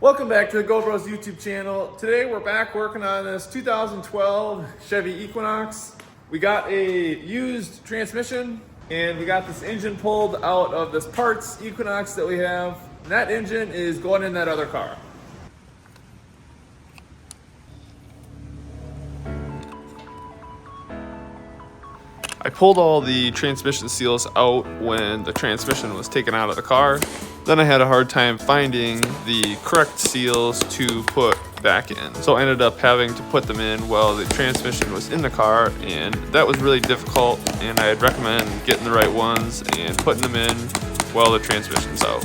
Welcome back to the GoBros YouTube channel. Today we're back working on this 2012 Chevy Equinox. We got a used transmission and we got this engine pulled out of this parts Equinox that we have. And that engine is going in that other car. I pulled all the transmission seals out when the transmission was taken out of the car. Then I had a hard time finding the correct seals to put back in. So I ended up having to put them in while the transmission was in the car, and that was really difficult, and I'd recommend getting the right ones and putting them in while the transmission's out.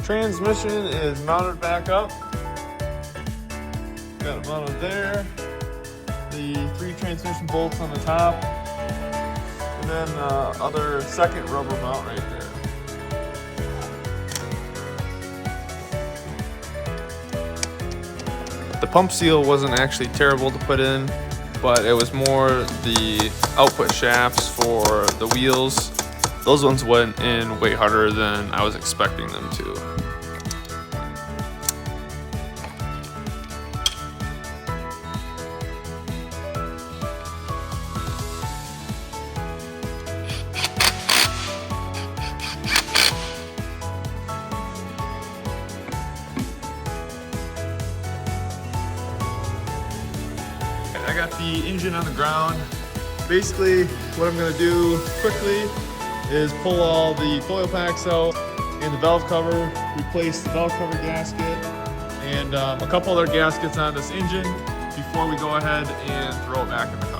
Transmission is mounted back up. Got it mounted there. The 3 transmission bolts on the top. And then other second rubber mount right there. The pump seal wasn't actually terrible to put in, but it was more the output shafts for the wheels. Those ones went in way harder than I was expecting them to. I got the engine on the ground. Basically, what I'm gonna do quickly is pull all the coil packs out and the valve cover, replace the valve cover gasket, and a couple other gaskets on this engine before we go ahead and throw it back in the car.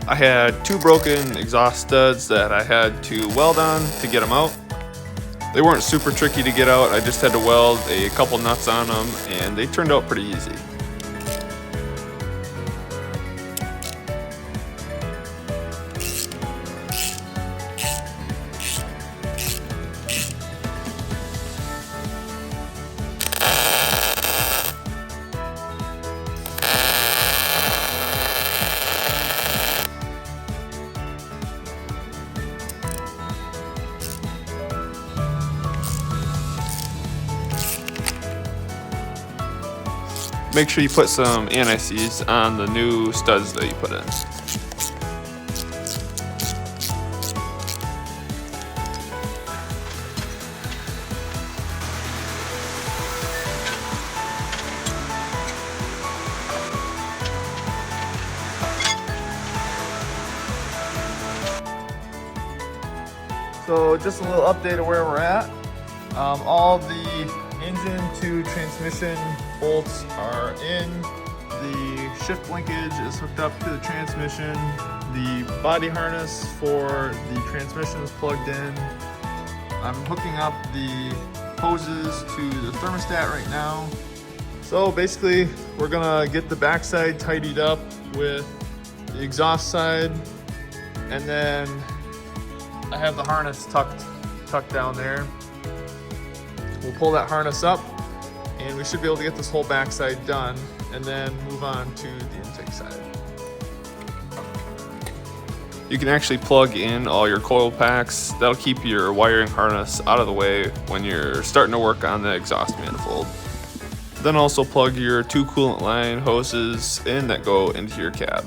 I had 2 broken exhaust studs that I had to weld on to get them out. They weren't super tricky to get out, I just had to weld a couple nuts on them and they turned out pretty easy. Make sure you put some anti-seize on the new studs that you put in. So just a little update of where we're at. All the engine to transmission bolts are in. The shift linkage is hooked up to the transmission. The body harness for the transmission is plugged in. I'm hooking up the hoses to the thermostat right now. So basically, we're gonna get the backside tidied up with the exhaust side, and then I have the harness tucked down there. We'll pull that harness up and we should be able to get this whole backside done and then move on to the intake side. You can actually plug in all your coil packs. That'll keep your wiring harness out of the way when you're starting to work on the exhaust manifold. Then also plug your 2 coolant line hoses in that go into your cab.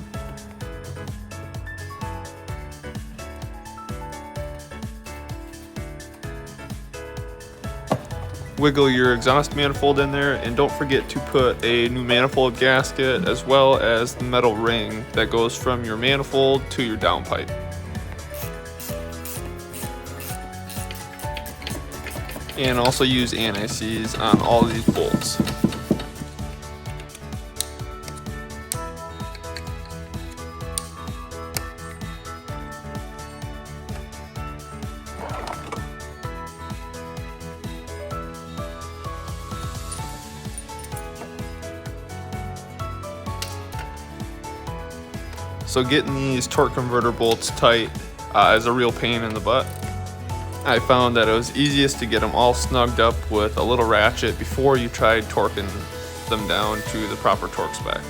Wiggle your exhaust manifold in there, and don't forget to put a new manifold gasket as well as the metal ring that goes from your manifold to your downpipe. And also use anti-seize on all these bolts. So getting these torque converter bolts tight is a real pain in the butt. I found that it was easiest to get them all snugged up with a little ratchet before you tried torquing them down to the proper torque spec.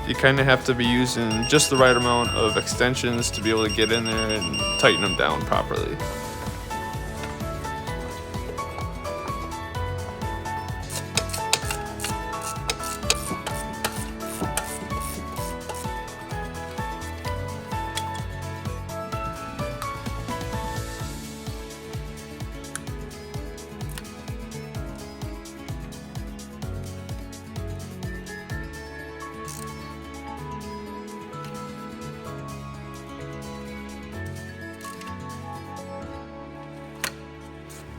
You kind of have to be using just the right amount of extensions to be able to get in there and tighten them down properly.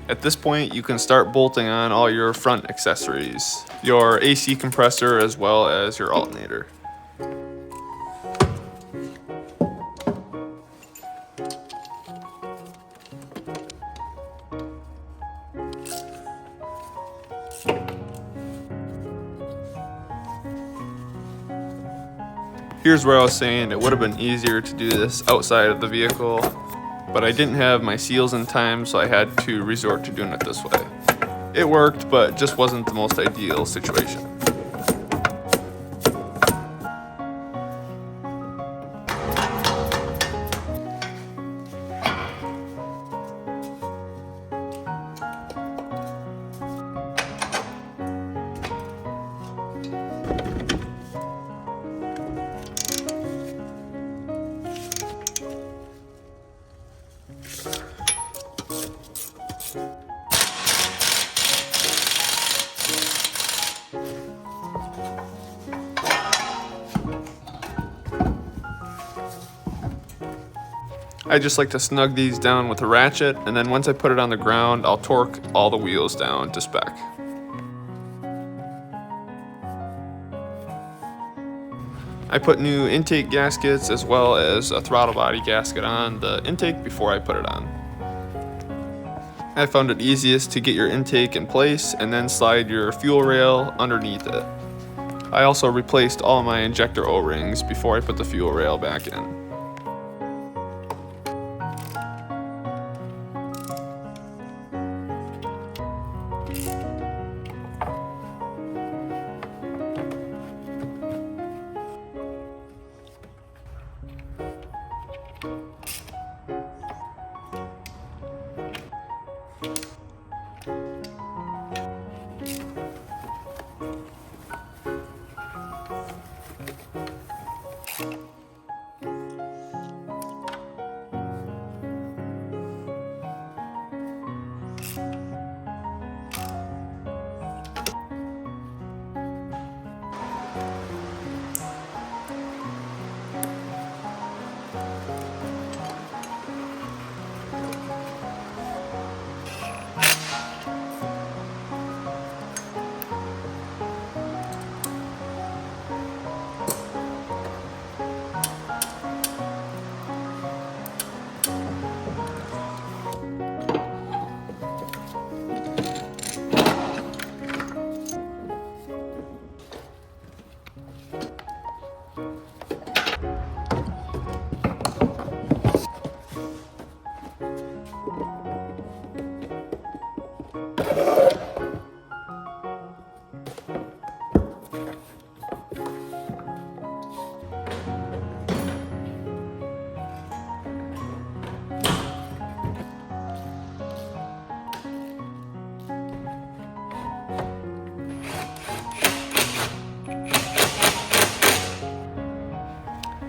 At this point, you can start bolting on all your front accessories, your AC compressor as well as your alternator. Here's where I was saying it would have been easier to do this outside of the vehicle, but I didn't have my seals in time, so I had to resort to doing it this way. It worked, but just wasn't the most ideal situation. I just like to snug these down with a ratchet, and then once I put it on the ground, I'll torque all the wheels down to spec. I put new intake gaskets as well as a throttle body gasket on the intake before I put it on. I found it easiest to get your intake in place and then slide your fuel rail underneath it. I also replaced all my injector O-rings before I put the fuel rail back in.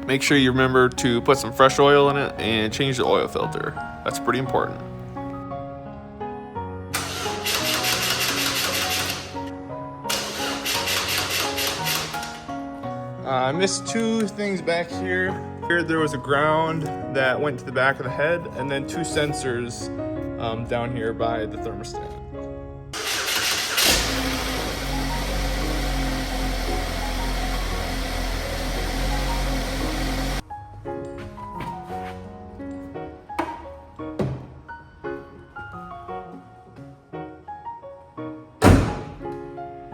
Make sure you remember to put some fresh oil in it and change the oil filter. That's pretty important. I missed two things back here. Here there was a ground that went to the back of the head, and then two sensors down here by the thermostat.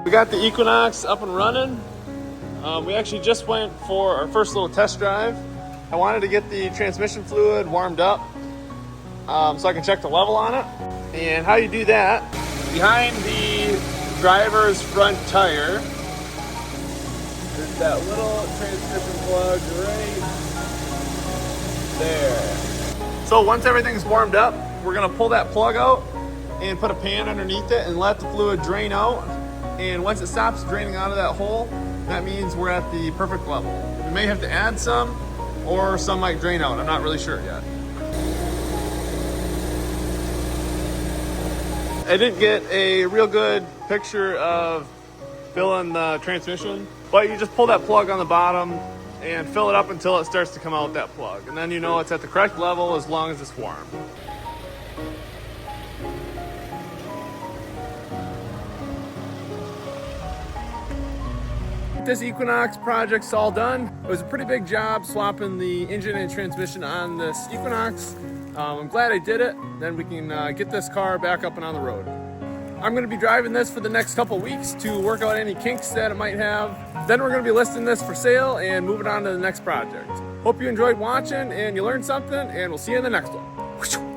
We got the Equinox up and running. We actually just went for our first little test drive. I wanted to get the transmission fluid warmed up so I can check the level on it. And how you do that, behind the driver's front tire, there's that little transmission plug right there. So once everything's warmed up, we're gonna pull that plug out and put a pan underneath it and let the fluid drain out. And once it stops draining out of that hole, that means we're at the perfect level. We may have to add some, or some might drain out. I'm not really sure yet. I didn't get a real good picture of filling the transmission, but you just pull that plug on the bottom and fill it up until it starts to come out that plug. And then you know it's at the correct level as long as it's warm. This Equinox project's all done. It was a pretty big job swapping the engine and transmission on this Equinox. I'm glad I did it. Then we can get this car back up and on the road. I'm gonna be driving this for the next couple weeks to work out any kinks that it might have. Then we're gonna be listing this for sale and moving on to the next project. Hope you enjoyed watching and you learned something, and we'll see you in the next one.